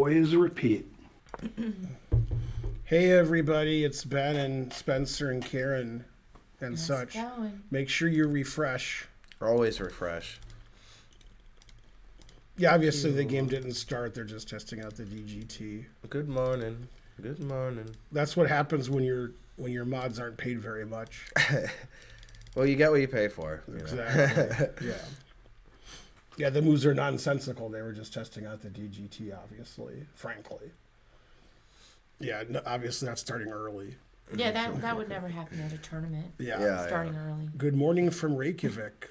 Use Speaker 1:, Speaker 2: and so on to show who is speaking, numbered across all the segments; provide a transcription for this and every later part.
Speaker 1: Always a repeat.
Speaker 2: Hey everybody, it's Ben and Spencer and Karen and
Speaker 3: How's
Speaker 2: such.
Speaker 3: it going?
Speaker 2: Make sure you refresh.
Speaker 4: Always refresh.
Speaker 2: Yeah, obviously the game didn't start. They're just testing out the DGT.
Speaker 4: Good morning. Good morning.
Speaker 2: That's what happens when your mods aren't paid very much.
Speaker 4: Well, you get what you pay for. You know?
Speaker 2: Exactly. Yeah. Yeah, the moves are nonsensical. They were just testing out the DGT, obviously, frankly. Yeah, no, obviously not starting early.
Speaker 3: Yeah, that would never happen at a tournament.
Speaker 2: Yeah.
Speaker 3: Starting early.
Speaker 2: Good morning from Reykjavik.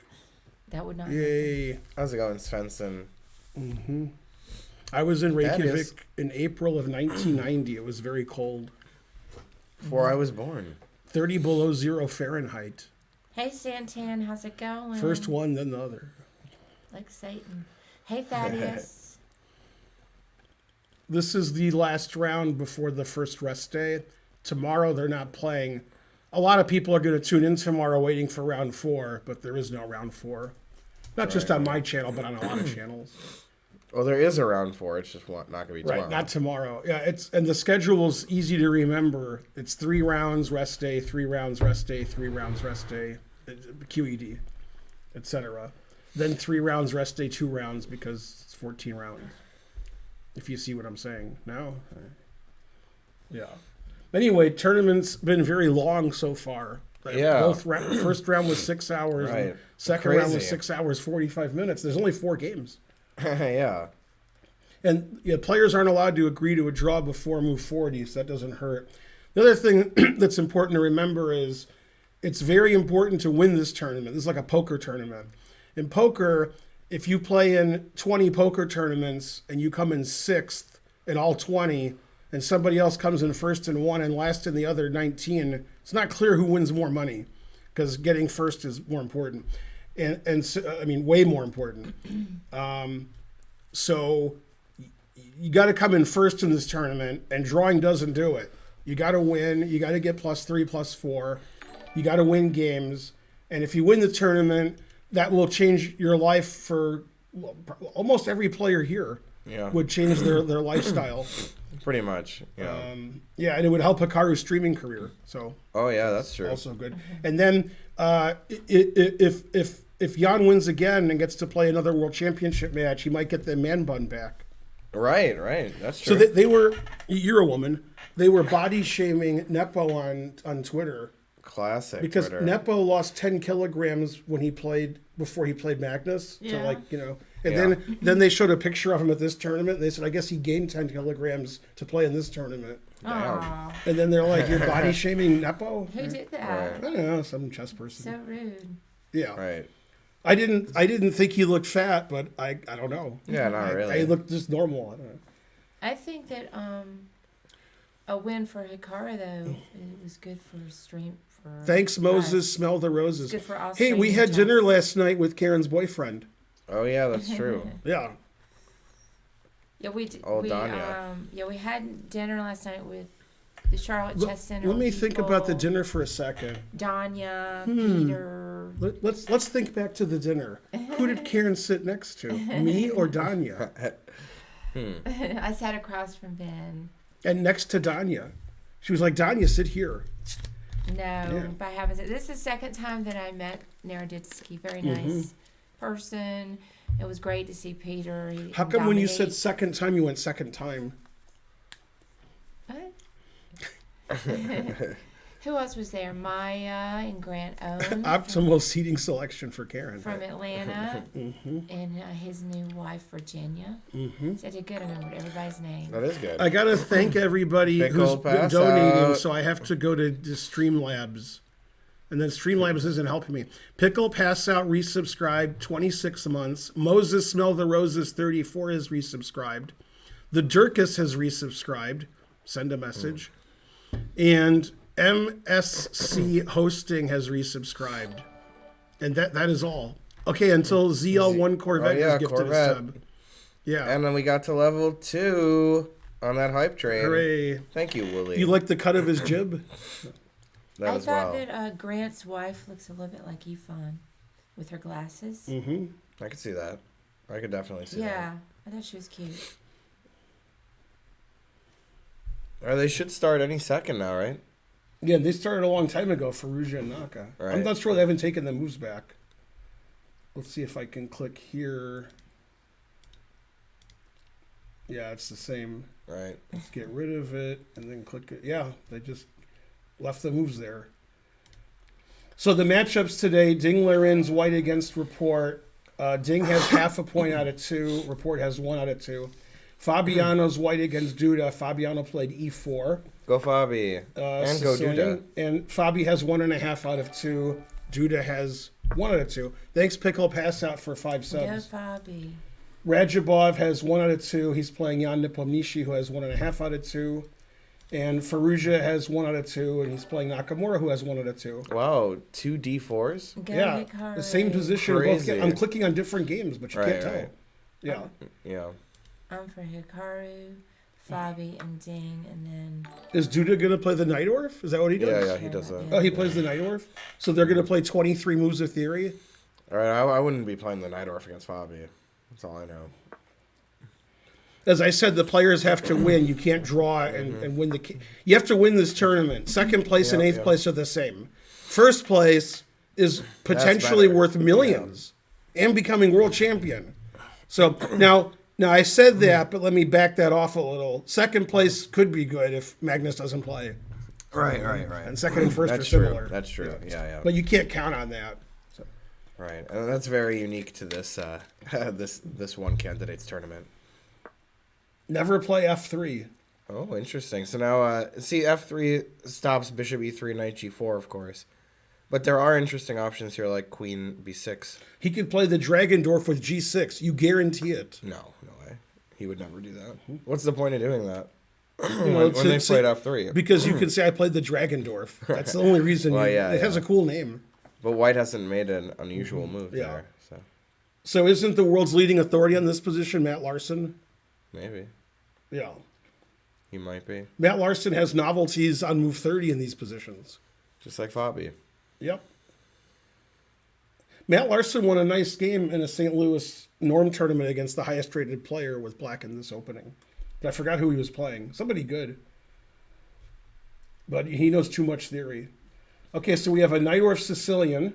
Speaker 3: That would not happen.
Speaker 2: Yay.
Speaker 4: How's it going, Svensson?
Speaker 2: Mm-hmm. I was in Reykjavik in April of 1990. It was very cold.
Speaker 4: Before I was born.
Speaker 2: 30 below zero Fahrenheit.
Speaker 3: Hey, Santan, how's it going?
Speaker 2: First one, then the other.
Speaker 3: Like Satan. Hey, Thaddeus.
Speaker 2: This is the last round before the first rest day. Tomorrow they're not playing. A lot of people are going to tune in tomorrow waiting for round 4, but there is no round 4. Not just on my channel, but on a lot of channels.
Speaker 4: Well, there is a round 4. It's just not going to be tomorrow.
Speaker 2: Right, not tomorrow. Yeah, and the schedule's easy to remember. It's 3 rounds, rest day, 3 rounds, rest day, 3 rounds, rest day, QED, etc. Then 3 rounds, rest day, 2 rounds, because it's 14 rounds. If you see what I'm saying. No? Yeah. Anyway, tournament's been very long so far.
Speaker 4: Yeah.
Speaker 2: First round was 6 hours.
Speaker 4: Right.
Speaker 2: And second round was
Speaker 4: Crazy.
Speaker 2: 6 hours, 45 minutes. There's only 4 games.
Speaker 4: Yeah.
Speaker 2: And players aren't allowed to agree to a draw before move 40, so that doesn't hurt. The other thing that's important to remember is it's very important to win this tournament. This is like a poker tournament. In poker, if you play in 20 poker tournaments and you come in 6th in all 20, and somebody else comes in first in 1 and last in the other 19, it's not clear who wins more money, because getting first is more important. And so, I mean, way more important. So you got to come in first in this tournament, and drawing doesn't do it. You got to win. You got to get +3, +4. You got to win games. And if you win the tournament, that will change your life for almost every player here.
Speaker 4: Yeah.
Speaker 2: Would change their lifestyle.
Speaker 4: Pretty much. Yeah.
Speaker 2: Yeah, and it would help Hikaru's streaming career. So
Speaker 4: Oh, yeah, that's true.
Speaker 2: also good. And then if Jan wins again and gets to play another World Championship match, he might get the man bun back.
Speaker 4: Right. That's
Speaker 2: So
Speaker 4: true.
Speaker 2: they were, you're a woman, they were body shaming Nepo on Twitter
Speaker 4: Classic
Speaker 2: because
Speaker 4: Twitter.
Speaker 2: Nepo lost 10 kilograms when he played, before he played Magnus. To
Speaker 3: Yeah.
Speaker 2: And
Speaker 4: Yeah.
Speaker 2: then they showed a picture of him at this tournament. And they said, I guess he gained 10 kilograms to play in this tournament.
Speaker 3: Aw,
Speaker 2: And then they're like, you're body shaming Nepo?
Speaker 3: who did that?
Speaker 2: I don't know, some chess person.
Speaker 3: So rude.
Speaker 2: Yeah.
Speaker 4: Right.
Speaker 2: I didn't think he looked fat, but I don't know.
Speaker 4: Yeah, not really.
Speaker 2: He looked just normal. I don't know.
Speaker 3: I think that a win for Hikaru, though, it was good for stream. For
Speaker 2: Thanks, Moses.
Speaker 3: us.
Speaker 2: Smell the roses.
Speaker 3: It's good for all
Speaker 2: Hey, we
Speaker 3: streaming
Speaker 2: had dinner
Speaker 3: chats.
Speaker 2: last night with Karen's boyfriend.
Speaker 4: Oh, yeah, that's true.
Speaker 2: Yeah.
Speaker 3: Yeah, we did.
Speaker 4: Oh,
Speaker 3: we,
Speaker 4: Danya.
Speaker 3: we had dinner last night with the Charlotte Chess Center.
Speaker 2: Let me think about the
Speaker 3: people,
Speaker 2: dinner for a second.
Speaker 3: Danya, Peter.
Speaker 2: Let's think back to the dinner. Who did Karen sit next to? Me or Danya?
Speaker 3: I sat across from Ben.
Speaker 2: And next to Danya. She was like, Danya, sit here.
Speaker 3: No, by heavens, this is the second time that I met Naroditsky. Very nice person. It was great to see Peter. He
Speaker 2: How come when you
Speaker 3: dominated-
Speaker 2: said second time, you went second time?
Speaker 3: What? Who else was there? Maya and Grant Owens
Speaker 2: Optimal seating selection for Karen.
Speaker 3: from Atlanta, and his new wife Virginia. So I did good. I remembered everybody's name.
Speaker 4: That is good.
Speaker 2: I gotta thank everybody
Speaker 4: Big
Speaker 2: who's
Speaker 4: old
Speaker 2: been
Speaker 4: pass
Speaker 2: donating,
Speaker 4: out.
Speaker 2: so I have to go to Streamlabs. And then Streamlabs isn't helping me. Pickle Pass Out resubscribed 26 months. Moses Smell the Roses 34 is resubscribed. The Dirkus has resubscribed. Send a message. And MSC Hosting has resubscribed. And that is all. Okay, until ZL1 Corvette
Speaker 4: Oh, yeah,
Speaker 2: has gifted
Speaker 4: Corvette.
Speaker 2: a sub. Yeah.
Speaker 4: And then we got to level 2 on that hype train.
Speaker 2: Hooray.
Speaker 4: Thank you, Wooly.
Speaker 2: You like the cut of his jib?
Speaker 4: that
Speaker 3: I
Speaker 4: as
Speaker 3: thought
Speaker 4: well.
Speaker 3: that Grant's wife looks a little bit like Yvonne with her glasses.
Speaker 2: Mm-hmm.
Speaker 4: I could see that. I could definitely see that.
Speaker 3: Yeah, I thought she was cute.
Speaker 4: Or they should start any second now, right?
Speaker 2: Yeah, they started a long time ago for Ruja and Naka.
Speaker 4: Right.
Speaker 2: I'm not sure they haven't taken the moves back. Let's see if I can click here. Yeah, it's the same.
Speaker 4: Right.
Speaker 2: Let's get rid of it and then click it. Yeah, they just left the moves there. So the matchups today, Ding Laren's white against Report. Ding has half a point out of 2. Report has 1 out of 2. Fabiano's white against Duda. Fabiano played e4.
Speaker 4: Go Fabi. And go Duda.
Speaker 2: And Fabi has 1.5 out of 2. Duda has 1 out of 2. Thanks, Pickle. Pass out for 5
Speaker 3: Go
Speaker 2: subs.
Speaker 3: Fabi.
Speaker 2: Rajabov has 1 out of 2. He's playing Jan Nepomniachtchi, who has 1.5 out of 2. And Faruja has 1 out of 2, and he's playing Nakamura, who has 1 out of 2.
Speaker 4: Wow, 2 D4s?
Speaker 3: Go
Speaker 2: Yeah,
Speaker 3: Hikaru.
Speaker 2: the same position. Both
Speaker 4: Crazy.
Speaker 2: I'm clicking on different games, but you
Speaker 4: Right,
Speaker 2: can't tell.
Speaker 4: right.
Speaker 2: Yeah.
Speaker 4: Yeah.
Speaker 3: I'm for Hikaru, Fabi, and Ding, and then
Speaker 2: Is Duda going to play the Night Orf? Is that what he does?
Speaker 4: Yeah, he does that.
Speaker 2: Oh, he plays the Night Orf? So they're going to play 23 moves of theory?
Speaker 4: All right, I wouldn't be playing the Night Orf against Fabi. That's all I know.
Speaker 2: As I said, the players have to win. You can't draw and win the. You have to win this tournament. Second place and
Speaker 4: Yep,
Speaker 2: eighth
Speaker 4: yep.
Speaker 2: place are the same. First place is potentially
Speaker 4: better.
Speaker 2: worth millions and becoming world champion. So now I said that, but let me back that off a little. Second place could be good if Magnus doesn't play,
Speaker 4: Right.
Speaker 2: and second and first
Speaker 4: That's
Speaker 2: are
Speaker 4: true.
Speaker 2: similar.
Speaker 4: That's true. Yeah.
Speaker 2: But you can't count on that. So.
Speaker 4: Right, and that's very unique to this this one candidates tournament.
Speaker 2: Never play F3.
Speaker 4: Oh, interesting. So now, see, F3 stops Bishop E3, Knight G4, of course. But there are interesting options here, like Queen B6.
Speaker 2: He could play the Dragendorf with G6. You guarantee it.
Speaker 4: No way. He would never do that. What's the point of doing that?
Speaker 2: You know,
Speaker 4: when they played F3.
Speaker 2: Because you can say I played the Dragendorf. That's the only reason.
Speaker 4: Well, yeah,
Speaker 2: it has
Speaker 4: yeah.
Speaker 2: a cool name.
Speaker 4: But White hasn't made an unusual move
Speaker 2: Yeah.
Speaker 4: there, so
Speaker 2: So isn't the world's leading authority on this position Matt Larson?
Speaker 4: maybe
Speaker 2: Yeah.
Speaker 4: he might be.
Speaker 2: Matt Larson has novelties on move 30 in these positions.
Speaker 4: Just like Fabi.
Speaker 2: Yep. Matt Larson won a nice game in a St. Louis norm tournament against the highest rated player with black in this opening. But I forgot who he was playing. Somebody good. But he knows too much theory. Okay, so we have a Night Orf Sicilian.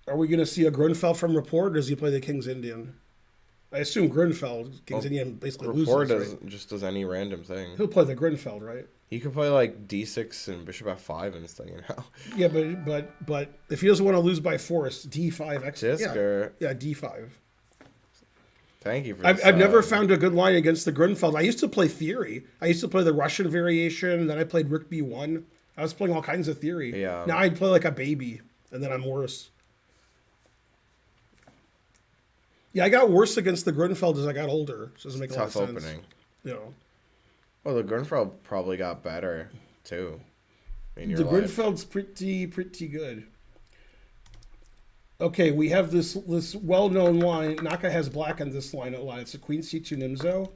Speaker 2: Are we going to see a Grunfeld from Report, or does he play the King's Indian? I assume Grunfeld, King's Indian basically
Speaker 4: Rapport
Speaker 2: loses,
Speaker 4: does
Speaker 2: right?
Speaker 4: just does any random thing.
Speaker 2: He'll play the Grunfeld, right?
Speaker 4: He could play like D6 and Bishop F5 and stuff, you know.
Speaker 2: Yeah, but if he doesn't want to lose by force, D5 X.
Speaker 4: Jisker.
Speaker 2: Yeah, D5.
Speaker 4: Thank you for
Speaker 2: I've,
Speaker 4: this,
Speaker 2: I've never found a good line against the Grunfeld. I used to play theory. I used to play the Russian variation, then I played Rook B1. I was playing all kinds of theory.
Speaker 4: Yeah.
Speaker 2: Now I play like a baby, and then I'm worse. Yeah, I got worse against the Grunfeld as I got older. So it doesn't make a lot of
Speaker 4: tough
Speaker 2: sense.
Speaker 4: opening.
Speaker 2: You know.
Speaker 4: Well, the Grunfeld probably got better too. In your
Speaker 2: The
Speaker 4: life.
Speaker 2: Grunfeld's pretty good. Okay, we have this well-known line. Naka has black on this line a lot. It's a Queen C2 Nimzo.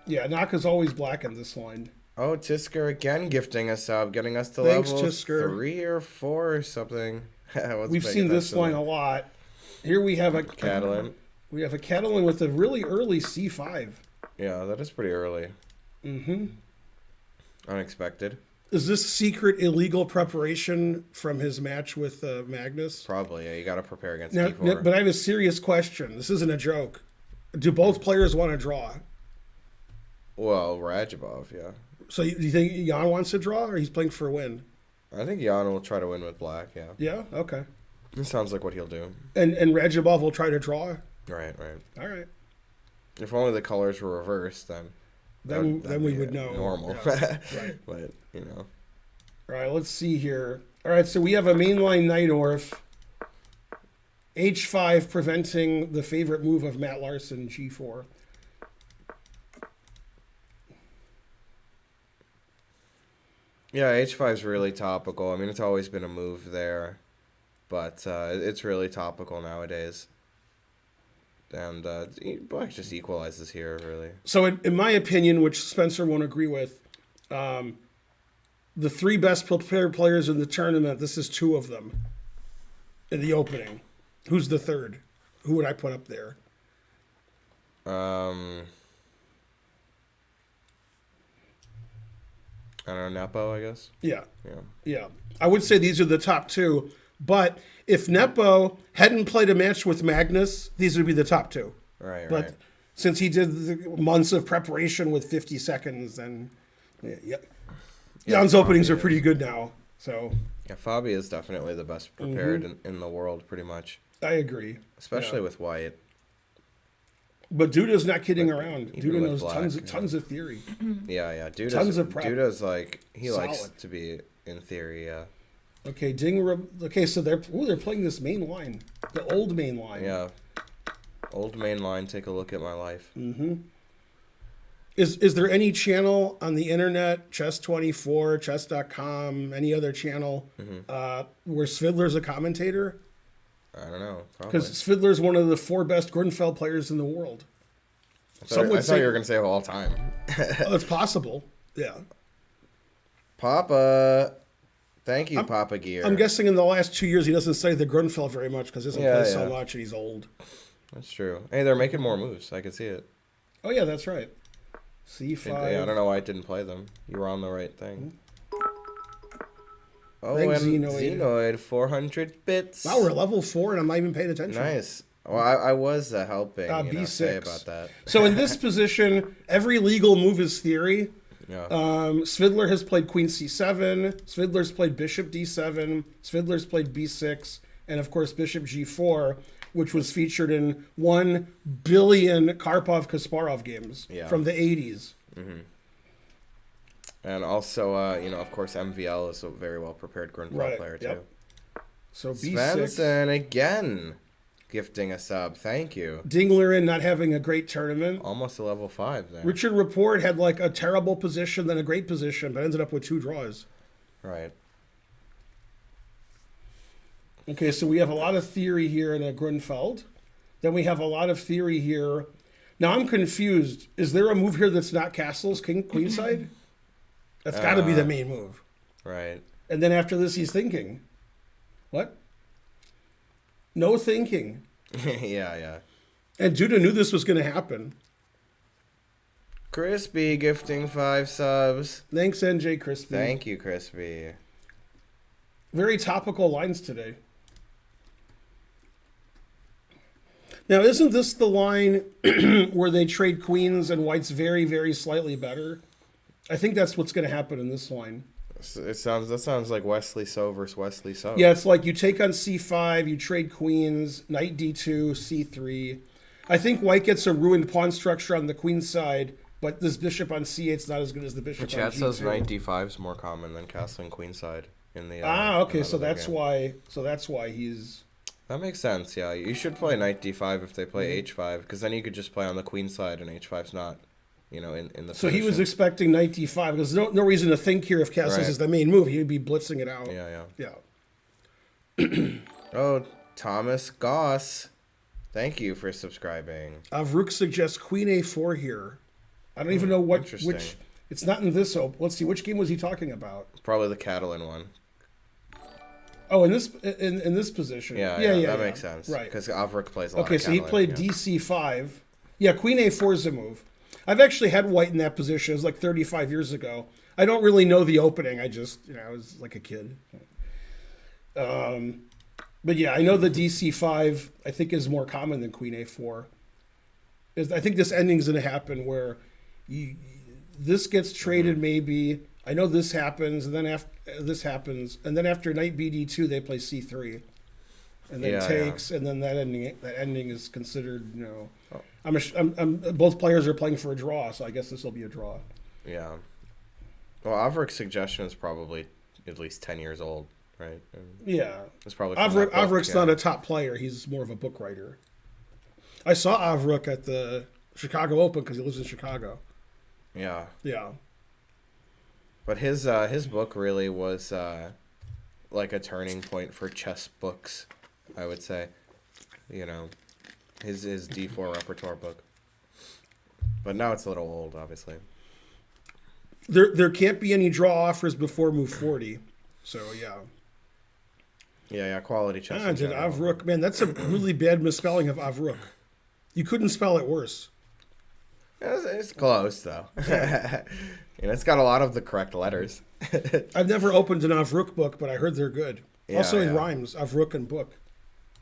Speaker 2: Yeah, Naka's always black on this line.
Speaker 4: Oh, Tisker again gifting us up, getting us to
Speaker 2: Thanks,
Speaker 4: level
Speaker 2: Tisker.
Speaker 4: 3 or 4 or something.
Speaker 2: We've seen this line a lot. Here we have a
Speaker 4: Catalan.
Speaker 2: We have a Catalan with a really early C5.
Speaker 4: Yeah, that is pretty early.
Speaker 2: Mm-hmm.
Speaker 4: Unexpected.
Speaker 2: Is this secret illegal preparation from his match with Magnus?
Speaker 4: Probably. Yeah, you got to prepare against
Speaker 2: Now,
Speaker 4: D4.
Speaker 2: but I have a serious question. This isn't a joke. Do both players want to draw?
Speaker 4: Well, Rajabov, yeah.
Speaker 2: So do you think Jan wants to draw, or he's playing for a win?
Speaker 4: I think Jan will try to win with black, yeah.
Speaker 2: Yeah. Okay.
Speaker 4: It sounds like what he'll do.
Speaker 2: And Radjabov will try to draw.
Speaker 4: Right.
Speaker 2: All right.
Speaker 4: If only the colors were reversed, then
Speaker 2: Then we
Speaker 4: be
Speaker 2: would know.
Speaker 4: normal.
Speaker 2: Yeah, right.
Speaker 4: But, you know.
Speaker 2: All right. Let's see here. All right. So we have a mainline Night Orf. H5 preventing the favorite move of Matt Larson, G4.
Speaker 4: Yeah, H5 is really topical. I mean, it's always been a move there, but it's really topical nowadays. And black just equalizes here, really.
Speaker 2: So in my opinion, which Spencer won't agree with, the three best prepared players in the tournament, this is two of them in the opening. Who's the third? Who would I put up there?
Speaker 4: I don't know, Nepo, I guess.
Speaker 2: Yeah.
Speaker 4: Yeah.
Speaker 2: Yeah. I would say these are the top two. But if Nepo hadn't played a match with Magnus, these would be the top two.
Speaker 4: Right,
Speaker 2: But
Speaker 4: right.
Speaker 2: since he did the months of preparation with 50 seconds, then Jan's openings are pretty good now. So
Speaker 4: Yeah, Fabi is definitely the best prepared in the world, pretty much.
Speaker 2: I agree.
Speaker 4: Especially with White.
Speaker 2: But Duda's not kidding around.
Speaker 4: even
Speaker 2: Duda
Speaker 4: with
Speaker 2: knows
Speaker 4: Black,
Speaker 2: tons of theory.
Speaker 4: Yeah.
Speaker 2: Tons of prep.
Speaker 4: Duda's like, he likes
Speaker 2: Solid.
Speaker 4: to be in theory, yeah.
Speaker 2: Okay, okay, so they're playing this main line, the old main line.
Speaker 4: Yeah. Old main line, take a look at my life.
Speaker 2: Is there any channel on the internet, Chess24, Chess.com, any other channel, where Svidler's a commentator?
Speaker 4: I don't know.
Speaker 2: Because Svidler's one of the 4 best Grunfeld players in the world.
Speaker 4: I thought you were going to say of all time.
Speaker 2: Oh, it's possible. Yeah.
Speaker 4: Papa. Thank you, Papa Gear.
Speaker 2: I'm guessing in the last 2 years he doesn't study the Grunfeld very much because he doesn't play so
Speaker 4: yeah.
Speaker 2: much and he's old.
Speaker 4: That's true. Hey, they're making more moves. I can see it.
Speaker 2: Oh, yeah, that's right. C5.
Speaker 4: Yeah, I don't know why I didn't play them. You were on the right thing. Oh,
Speaker 2: Thanks,
Speaker 4: and
Speaker 2: Xenoid.
Speaker 4: Xenoid, 400 bits.
Speaker 2: Wow, we're level 4 and I'm not even paying attention.
Speaker 4: Nice. Well, I was helping
Speaker 2: B6.
Speaker 4: say about that.
Speaker 2: So in this position, every legal move is theory.
Speaker 4: Yeah.
Speaker 2: Svidler has played Queen C7. Svidler's played Bishop D7. Svidler's played B6. And of course, Bishop G4, which was featured in 1 billion Karpov-Kasparov games from the 80s.
Speaker 4: And also, of course, MVL is a very well prepared Grunfeld player, too.
Speaker 2: So B6.
Speaker 4: Svensson again gifting a sub. Thank you.
Speaker 2: Dinglerin not having a great tournament.
Speaker 4: Almost a level 5 there.
Speaker 2: Richard Rapport had like a terrible position, then a great position, but ended up with 2 draws.
Speaker 4: Right.
Speaker 2: Okay, so we have a lot of theory here in a Grunfeld. Then we have a lot of theory here. Now I'm confused. Is there a move here that's not castles, queenside? That's got to be the main move.
Speaker 4: Right.
Speaker 2: And then after this, he's thinking. What? No thinking.
Speaker 4: yeah.
Speaker 2: And Duda knew this was going to happen.
Speaker 4: Crispy gifting 5 subs.
Speaker 2: Thanks, NJ Crispy.
Speaker 4: Thank you, Crispy.
Speaker 2: Very topical lines today. Now, isn't this the line where they trade queens and white's very, very slightly better? I think that's what's going to happen in this line.
Speaker 4: That sounds like Wesley So versus Wesley So.
Speaker 2: Yeah, it's like you take on c5, you trade queens, knight d2, c3. I think white gets a ruined pawn structure on the queen side, but this bishop on c8 is not as good as the bishop on
Speaker 4: Chat
Speaker 2: g2.
Speaker 4: says knight d5 is more common than castling queenside in the.
Speaker 2: Okay, so that's why. So that's why he's.
Speaker 4: That makes sense. Yeah, you should play knight d5 if they play h5, because then you could just play on the queen side, and h5's not, in the.
Speaker 2: So he was expecting knight d5 because no reason to think here if castles is the main move. He would be blitzing it out.
Speaker 4: Yeah. Oh, Thomas Goss, thank you for subscribing.
Speaker 2: Avruk suggests queen a4 here. I don't even know which. It's not in this. Let's see. Which game was he talking about?
Speaker 4: Probably the Catalan one.
Speaker 2: Oh, in this position.
Speaker 4: Yeah, that makes sense.
Speaker 2: Right.
Speaker 4: Because Avruk plays a lot.
Speaker 2: Okay, so he played dc5. Yeah, queen a4 is a move. I've actually had white in that position. It was like 35 years ago. I don't really know the opening. I just, I was like a kid. But yeah, I know the dc5 I think is more common than queen a4. I think this ending is going to happen where this gets traded maybe. I know this happens, and then after this happens, and then after knight bd2 they play c3, and then takes, and then that ending is considered. Both players are playing for a draw, so I guess this will be a draw.
Speaker 4: Yeah. Well, Avruk's suggestion is probably at least 10 years old, right?
Speaker 2: Yeah.
Speaker 4: It's probably
Speaker 2: Avruk's not a top player. He's more of a book writer. I saw Avruk at the Chicago Open because he lives in Chicago.
Speaker 4: Yeah.
Speaker 2: Yeah.
Speaker 4: But his book really was like a turning point for chess books, I would say. His D4 repertoire book. But now it's a little old, obviously.
Speaker 2: There can't be any draw offers before move 40. So, yeah.
Speaker 4: Yeah, quality chess.
Speaker 2: Did Avruk. Man, that's a really bad misspelling of Avruk. You couldn't spell it worse.
Speaker 4: It's close though. It's got a lot of the correct letters.
Speaker 2: I've never opened an Avrook book, but I heard they're good.
Speaker 4: Yeah,
Speaker 2: Also, it
Speaker 4: yeah.
Speaker 2: rhymes, Avrook and book.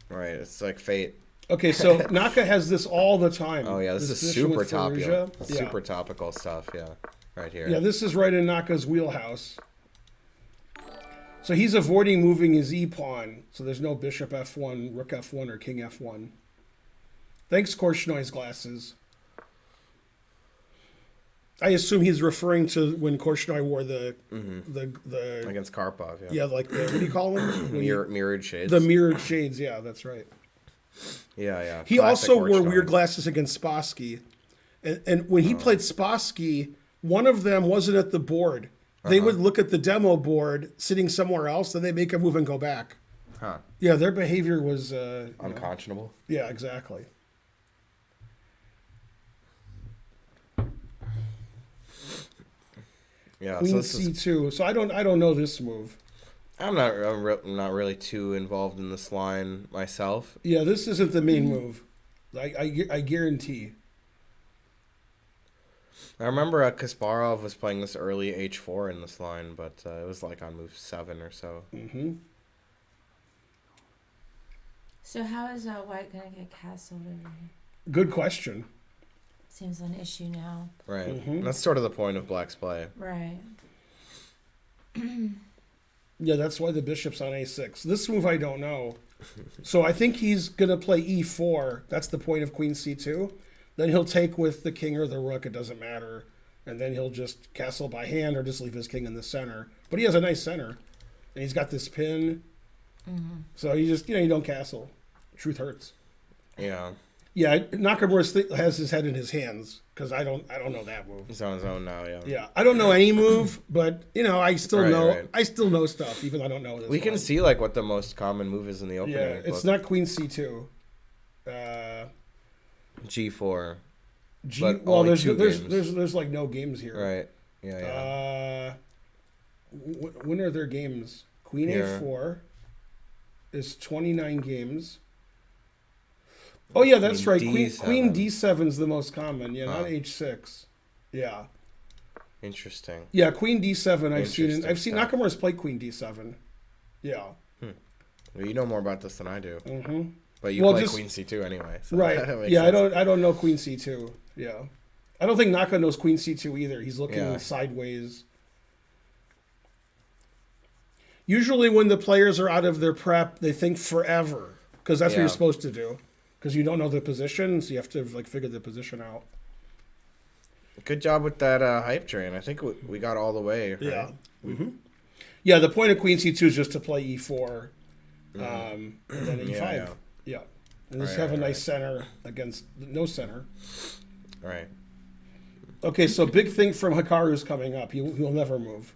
Speaker 4: Right, it's like fate.
Speaker 2: Okay, so Naka has this all the time.
Speaker 4: Oh yeah, this is
Speaker 2: position
Speaker 4: super
Speaker 2: with
Speaker 4: topical.
Speaker 2: Fallujah. Yeah.
Speaker 4: Super topical stuff. Yeah, right here.
Speaker 2: Yeah, this is right in Naka's wheelhouse. So he's avoiding moving his e-pawn, so there's no bishop f1, rook f1, or king f1. Thanks, Korshnoy's glasses. I assume he's referring to when Korshnoy wore the
Speaker 4: Against Karpov. Yeah.
Speaker 2: yeah, like the, what do you call them?
Speaker 4: Mirrored shades.
Speaker 2: The mirrored shades. Yeah, that's right.
Speaker 4: Yeah.
Speaker 2: He
Speaker 4: Classic
Speaker 2: also wore
Speaker 4: Korchnoi.
Speaker 2: weird glasses against Spassky. And when he played Spassky, one of them wasn't at the board. They would look at the demo board sitting somewhere else, then they make a move and go back.
Speaker 4: Huh.
Speaker 2: Yeah, their behavior was...
Speaker 4: Unconscionable.
Speaker 2: Yeah, exactly.
Speaker 4: Yeah.
Speaker 2: Queen
Speaker 4: So this is,
Speaker 2: C2. So I don't know this move.
Speaker 4: I'm not really too involved in this line myself.
Speaker 2: Yeah, this isn't the main move. I guarantee.
Speaker 4: I remember Kasparov was playing this early H4 in this line, but it was like on move 7 or so.
Speaker 2: Mm-hmm.
Speaker 3: So how is White gonna get castled over here?
Speaker 2: Good question.
Speaker 3: Seems an issue now.
Speaker 4: Right.
Speaker 2: Mhm.
Speaker 4: That's sort of the point of Black's play.
Speaker 3: Right.
Speaker 2: Yeah, that's why the bishop's on A6. This move I don't know. So I think he's going to play E4. That's the point of Queen C2. Then he'll take with the king or the rook. It doesn't matter. And then he'll just castle by hand or just leave his king in the center. But he has a nice center. And he's got this pin.
Speaker 3: Mm-hmm.
Speaker 2: So you just, you don't castle. Truth hurts.
Speaker 4: Yeah.
Speaker 2: Yeah, Nakamura has his head in his hands because I don't know that move.
Speaker 4: He's on his own now, yeah.
Speaker 2: Yeah, I don't know any move, but I still
Speaker 4: Right,
Speaker 2: know
Speaker 4: right.
Speaker 2: I still know stuff even though I don't know this.
Speaker 4: We can
Speaker 2: one.
Speaker 4: see like what the most common move is in the opening.
Speaker 2: Yeah, it's
Speaker 4: book.
Speaker 2: not Queen C2.
Speaker 4: G4.
Speaker 2: Well,
Speaker 4: only
Speaker 2: there's
Speaker 4: two
Speaker 2: there's,
Speaker 4: games.
Speaker 2: there's like no games here.
Speaker 4: Right. Yeah.
Speaker 2: When are there games? Queen
Speaker 4: Here.
Speaker 2: A4 is 29 games. Oh yeah, that's
Speaker 4: Queen
Speaker 2: right. Queen
Speaker 4: D7.
Speaker 2: D7 is the most common. Yeah, not
Speaker 4: Huh.
Speaker 2: H6. Yeah.
Speaker 4: Interesting.
Speaker 2: Yeah, Queen D7 I've seen.
Speaker 4: Interesting
Speaker 2: I've seen
Speaker 4: stuff.
Speaker 2: Nakamura's play Queen D7. Yeah.
Speaker 4: Well, you know more about this than I do.
Speaker 2: Mm-hmm.
Speaker 4: But you
Speaker 2: Well,
Speaker 4: play
Speaker 2: just-
Speaker 4: Queen C2 anyway. So
Speaker 2: Right.
Speaker 4: that makes
Speaker 2: Yeah,
Speaker 4: sense.
Speaker 2: I don't know Queen C2. Yeah. I don't think Naka knows Queen C2 either. He's looking
Speaker 4: Yeah.
Speaker 2: sideways. Usually when the players are out of their prep, they think forever because that's what
Speaker 4: Yeah.
Speaker 2: you're supposed to do. Because you don't know the position, so you have to figure the position out.
Speaker 4: Good job with that hype train. I think we got all the way. Right?
Speaker 2: Yeah. Mm-hmm. Yeah, the point of Queen C2 is just to play E4 and then E5.
Speaker 4: Yeah.
Speaker 2: Yeah. And just
Speaker 4: Right,
Speaker 2: have a
Speaker 4: right,
Speaker 2: nice center against no center.
Speaker 4: Right.
Speaker 2: Okay, so big thing from Hikaru's coming up. He'll never move.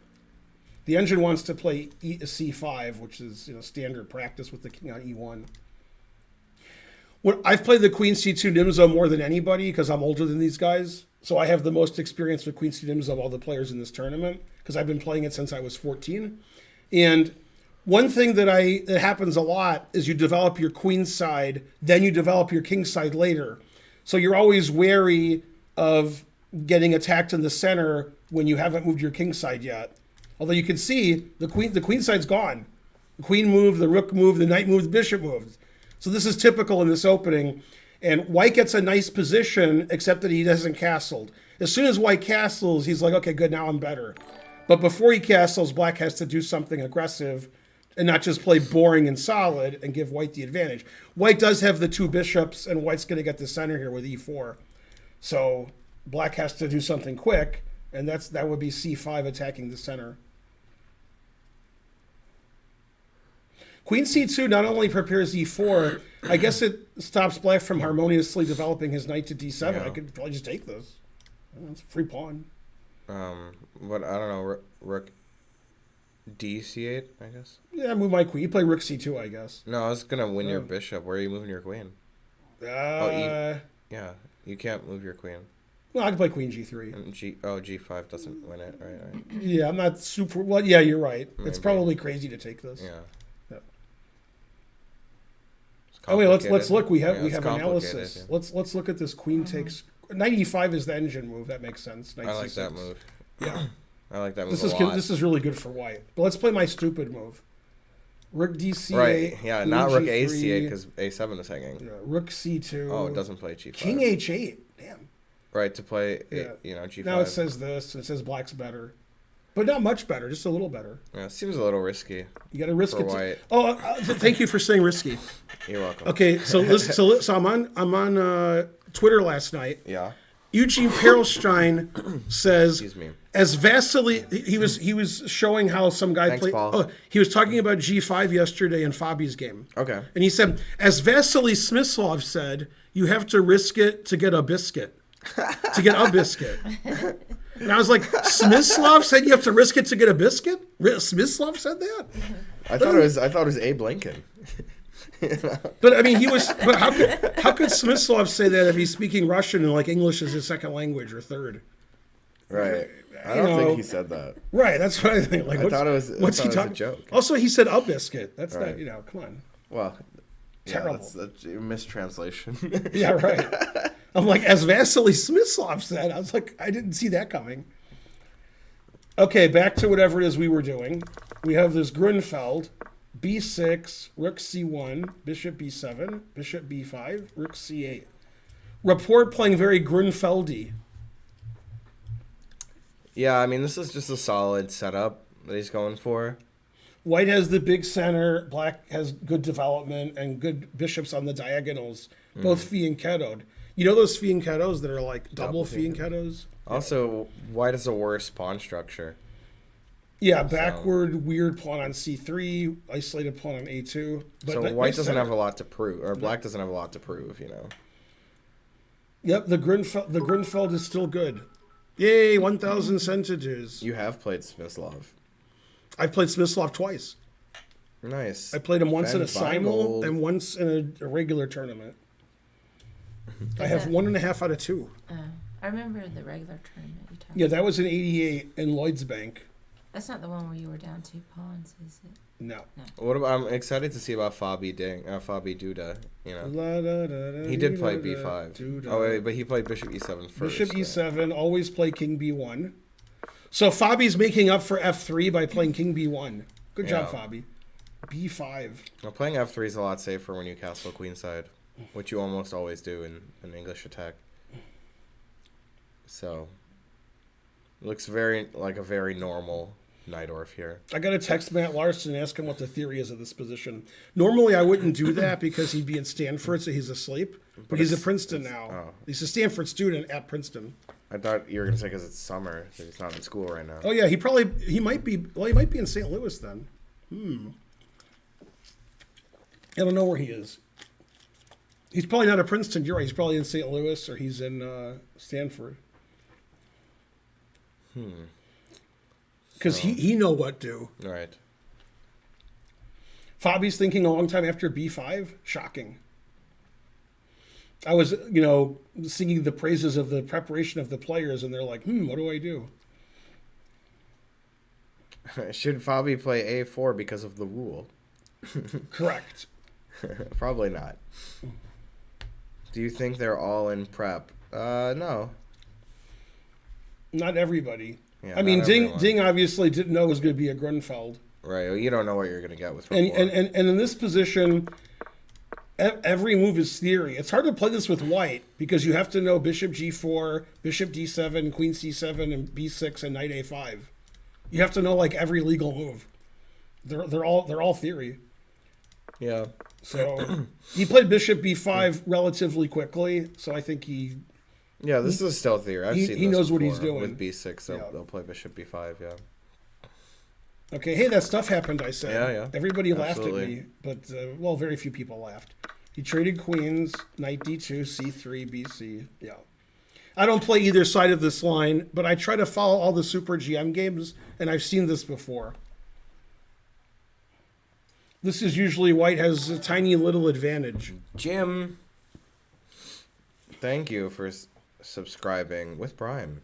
Speaker 2: The engine wants to play C5, which is standard practice with the king on E1. I've played the Queen C2 Nimzo more than anybody because I'm older than these guys. So I have the most experience with Queen C2 Nimzo of all the players in this tournament because I've been playing it since I was 14. And one thing that happens a lot is you develop your queen side, then you develop your king side later. So you're always wary of getting attacked in the center when you haven't moved your king side yet. Although you can see the queen side's gone. The queen moved, the rook moved, the knight moved, the bishop moved. So this is typical in this opening. And White gets a nice position, except that he hasn't castled. As soon as White castles, he's like, okay, good, now I'm better. But before he castles, Black has to do something aggressive and not just play boring and solid and give White the advantage. White does have the two bishops, and White's going to get the center here with E4. So Black has to do something quick, and that would be C5 attacking the center. Queen C2 not only prepares E4, I guess it stops Black from harmoniously developing his knight to D7.
Speaker 4: Yeah.
Speaker 2: I could probably just take this. It's a free pawn.
Speaker 4: But I don't know. Rook D C8, I guess.
Speaker 2: Yeah, move my queen. You play Rook C2, I guess.
Speaker 4: No, I was gonna win your bishop. Where are you moving your queen? Yeah, you can't move your queen.
Speaker 2: Well, I can play Queen G3.
Speaker 4: And G5 doesn't win it, right?
Speaker 2: Yeah, I'm not super. Well, yeah, you're right. It's
Speaker 4: Maybe.
Speaker 2: probably crazy to take this.
Speaker 4: Yeah.
Speaker 2: Yeah.
Speaker 4: It's
Speaker 2: Oh wait, let's
Speaker 4: complicated.
Speaker 2: look. We have
Speaker 4: Yeah, it's
Speaker 2: analysis.
Speaker 4: complicated, yeah.
Speaker 2: Let's look at this Queen takes knight e5 is the engine move. That makes sense. Knight
Speaker 4: I like
Speaker 2: c6.
Speaker 4: that move.
Speaker 2: Yeah.
Speaker 4: I like that move
Speaker 2: This
Speaker 4: a
Speaker 2: is
Speaker 4: lot.
Speaker 2: this is really good for white. But let's play my stupid move. Rook d8.
Speaker 4: Right, yeah,
Speaker 2: queen
Speaker 4: not rook
Speaker 2: g3,
Speaker 4: a8 because a7 is hanging.
Speaker 2: rook c2.
Speaker 4: Oh, it doesn't play g5.
Speaker 2: King h8. Damn.
Speaker 4: Right, to play,
Speaker 2: Yeah.
Speaker 4: g5.
Speaker 2: Now it says this. It says black's better. But not much better, just a little better.
Speaker 4: Yeah, it seems a little risky.
Speaker 2: You got to risk
Speaker 4: For
Speaker 2: it.
Speaker 4: white.
Speaker 2: Thank you for saying risky.
Speaker 4: You're welcome.
Speaker 2: Okay, so I'm on Twitter last night.
Speaker 4: Yeah.
Speaker 2: Eugene Perelstein says,
Speaker 4: Excuse me.
Speaker 2: as Vasily, he was showing how some guy
Speaker 4: Thanks,
Speaker 2: played.
Speaker 4: Paul.
Speaker 2: Oh, he was talking about G5 yesterday in Fabi's game,
Speaker 4: Okay.
Speaker 2: and he said, as Vasily Smyslov said, you have to risk it to get a biscuit. To get a biscuit. And I was like, Smyslov said you have to risk it to get a biscuit? Smyslov said that?
Speaker 4: I thought it was Abe Lincoln.
Speaker 2: But I mean, But how could Smyslov say that if he's speaking Russian and like English is his second language or third?
Speaker 4: Right. I
Speaker 2: You
Speaker 4: don't
Speaker 2: know,
Speaker 4: think he said that.
Speaker 2: Right. That's what I think. Like,
Speaker 4: I thought it was a joke.
Speaker 2: Also, he said a biscuit. That's
Speaker 4: Right.
Speaker 2: not. Come on.
Speaker 4: Well,
Speaker 2: Terrible.
Speaker 4: that's a mistranslation.
Speaker 2: Yeah. Right. I'm like, as Vasily Smyslov said. I was like, I didn't see that coming. Okay, back to whatever it is we were doing. We have this Grunfeld. B6, rook c1, bishop b7, bishop b5, rook c8. Rapport playing very Grunfeldy.
Speaker 4: Yeah, I mean, this is just a solid setup that he's going for.
Speaker 2: White has the big center, black has good development and good bishops on the diagonals, both fianchettoed. You know those fianchettos that are like double fianchettos?
Speaker 4: Also, white has a worse pawn structure.
Speaker 2: Yeah, backward, weird pawn on c3, isolated pawn on a2. But
Speaker 4: So
Speaker 2: nice
Speaker 4: white doesn't
Speaker 2: center.
Speaker 4: have a lot to prove, or black doesn't have a lot to prove,
Speaker 2: Yep, the Grunfeld is still good. Yay, 1,000 centimeters.
Speaker 4: You have played Smyslov.
Speaker 2: I've played Smyslov twice.
Speaker 4: Nice.
Speaker 2: I played him once in a
Speaker 4: Finegold.
Speaker 2: simul and once in a regular tournament. I have 1.5 out of 2.
Speaker 3: I remember the regular tournament you talked
Speaker 2: Yeah,
Speaker 3: about.
Speaker 2: that was in '88 in Lloyd's Bank.
Speaker 3: That's not the one where you were down 2 pawns, is it?
Speaker 2: No.
Speaker 4: What about? I'm excited to see about Fabi Duda. He
Speaker 2: He
Speaker 4: did play b5. Oh wait, but he played bishop e7 first.
Speaker 2: Bishop e7, always play king b1. So Fabi's making up for f3 by playing king b1. Good job,
Speaker 4: Yeah.
Speaker 2: Fabi. b5.
Speaker 4: Well, playing f3 is a lot safer when you castle queenside, which you almost always do in an English attack. So, it looks like a very normal Najdorf here.
Speaker 2: I got to text Matt Larson and ask him what the theory is of this position. Normally, I wouldn't do that because he'd be in Stanford, so he's asleep. But he's at Princeton now.
Speaker 4: Oh.
Speaker 2: He's a Stanford student at Princeton.
Speaker 4: I thought you were gonna say because it's summer, that he's not in school right now.
Speaker 2: Oh yeah, he might be in St. Louis then. I don't know where he is. He's probably not at Princeton. You're right. He's probably in St. Louis or he's in Stanford. Because he know what do.
Speaker 4: Right.
Speaker 2: Fabi's thinking a long time after b5. Shocking. I was, singing the praises of the preparation of the players, and they're like, what do I do?
Speaker 4: Should Fabi play a4 because of the rule?
Speaker 2: Correct.
Speaker 4: Probably not. Do you think they're all in prep? No.
Speaker 2: Not everybody.
Speaker 4: Yeah,
Speaker 2: I mean,
Speaker 4: not
Speaker 2: Ding
Speaker 4: everyone.
Speaker 2: Ding obviously didn't know it was going to be a Grunfeld.
Speaker 4: Right. You don't know what you're going to get with
Speaker 2: And,
Speaker 4: rapport.
Speaker 2: and in this position, every move is theory. It's hard to play this with white because you have to know bishop g4, bishop d7, queen c7, and b6 and knight a5. You have to know like every legal move. They're all theory.
Speaker 4: Yeah.
Speaker 2: So he played bishop b5 relatively quickly. So I think
Speaker 4: Yeah, this is still theory. I've
Speaker 2: he
Speaker 4: seen this
Speaker 2: knows what he's
Speaker 4: before.
Speaker 2: doing.
Speaker 4: With b6, they'll,
Speaker 2: Yeah.
Speaker 4: they'll play bishop b5, yeah.
Speaker 2: Okay, hey, that stuff happened, I said.
Speaker 4: Yeah, yeah.
Speaker 2: Everybody laughed
Speaker 4: Absolutely.
Speaker 2: at me, but, very few people laughed. He traded queens, knight d2, c3, bc. Yeah. I don't play either side of this line, but I try to follow all the Super GM games, and I've seen this before. This is usually white has a tiny little advantage.
Speaker 4: Jim, thank you for subscribing with Prime.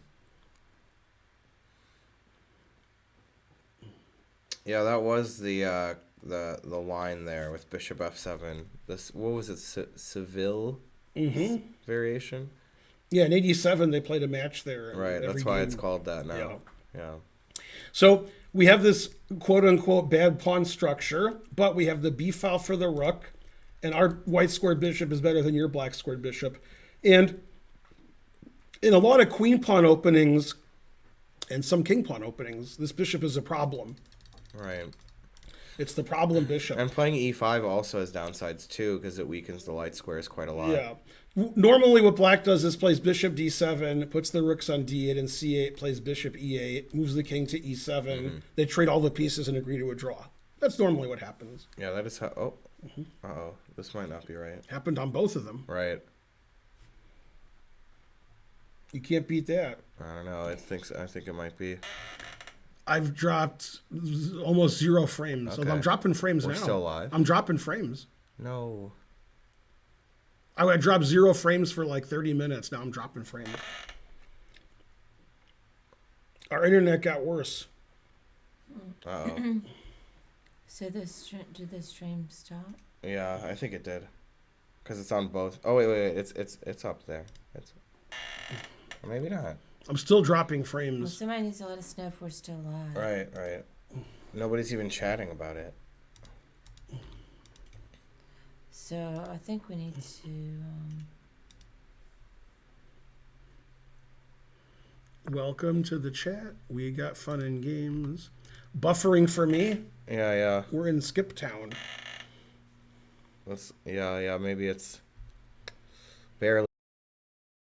Speaker 4: Yeah, that was the line there with bishop f7. This, what was it, Seville variation?
Speaker 2: Yeah, in '87 they played a match there.
Speaker 4: Right,
Speaker 2: every
Speaker 4: that's why
Speaker 2: game.
Speaker 4: it's called that now.
Speaker 2: Yeah.
Speaker 4: Yeah.
Speaker 2: So we have this quote-unquote bad pawn structure, but we have the b file for the rook, and our white squared bishop is better than your black squared bishop. And in a lot of queen pawn openings and some king pawn openings, this bishop is a problem.
Speaker 4: Right.
Speaker 2: It's the problem bishop.
Speaker 4: And playing e5 also has downsides too, because it weakens the light squares quite a lot.
Speaker 2: Yeah. Normally what black does is plays bishop d7, puts the rooks on d8 and c8, plays bishop e8, moves the king to e7. They trade all the pieces and agree to a draw. That's normally what happens.
Speaker 4: Yeah, that is how... Oh. Uh-oh. This might not be right.
Speaker 2: Happened on both of them.
Speaker 4: Right.
Speaker 2: You can't beat that.
Speaker 4: I don't know. I think it might be.
Speaker 2: I've dropped almost 0 frames. So
Speaker 4: Okay.
Speaker 2: I'm dropping frames
Speaker 4: We're
Speaker 2: now.
Speaker 4: still live?
Speaker 2: I'm dropping frames.
Speaker 4: No.
Speaker 2: I dropped 0 frames for like 30 minutes. Now I'm dropping frames. Our internet got worse.
Speaker 4: Uh-oh.
Speaker 3: So did the stream stop?
Speaker 4: Yeah, I think it did. Because it's on both. Oh, wait. It's up there. Or maybe not.
Speaker 2: I'm still dropping
Speaker 3: Well,
Speaker 2: frames.
Speaker 3: somebody needs to let us know if we're still live.
Speaker 4: Right. Nobody's even chatting about it.
Speaker 3: So I think we need to.
Speaker 2: Welcome to the chat. We got fun and games. Buffering for me.
Speaker 4: Yeah.
Speaker 2: We're in Skip Town.
Speaker 4: Maybe it's barely